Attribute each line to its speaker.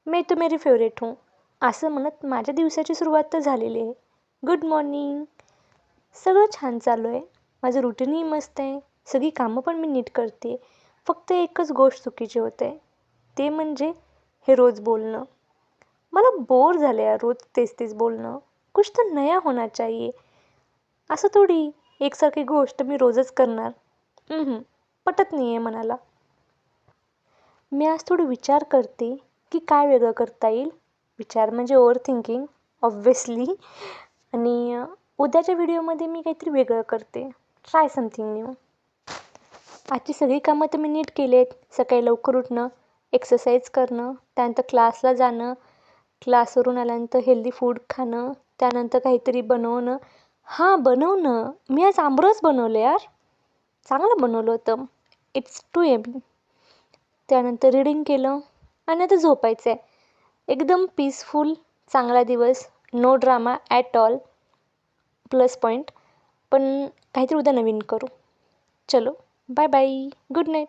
Speaker 1: मैं तो मेरी फेवरेट हूँ असं म्हणत माझ्या दिवसाची सुरुवात तर झालेली आहे. Good morning. सगळं छान चालू आहे. माझं रुटीनही मस्त आहे. सगळी कामं पण मी नीट करते. फक्त एकच गोष्ट चुकीची होते, ते म्हणजे हे रोज बोलणं. मला बोर झालं यार रोज तेच तेच बोलणं. कुछ तो नया होना चाहिए. असं थोडी एकसारखी गोष्ट मी रोजच करणार. पटत नाही आहे मनाला. मी आज थोडं विचार करते की काय वेगळं करता येईल. विचार म्हणजे ओव्हर थिंकिंग ऑब्व्हियसली. आणि उद्याच्या व्हिडिओमध्ये मी काहीतरी वेगळं करते. Try something new. आजची सगळी कामं तर मी नीट केली आहेत. सकाळी लवकर उठणं, एक्सरसाइज करणं, त्यानंतर क्लासला जाणं, क्लासवरून आल्यानंतर हेल्दी फूड खाणं, त्यानंतर काहीतरी बनवणं. बनवणं. मी आज आमरस बनवलं यार. चांगलं बनवलं होतं. It's too yummy. त्यानंतर रीडिंग केलं आणि आता झोपायचं आहे. एकदम पीसफुल चांगला दिवस. No drama at all. Plus point. पण काहीतरी उद्या नवीन करू. चलो बाय बाय. Good night.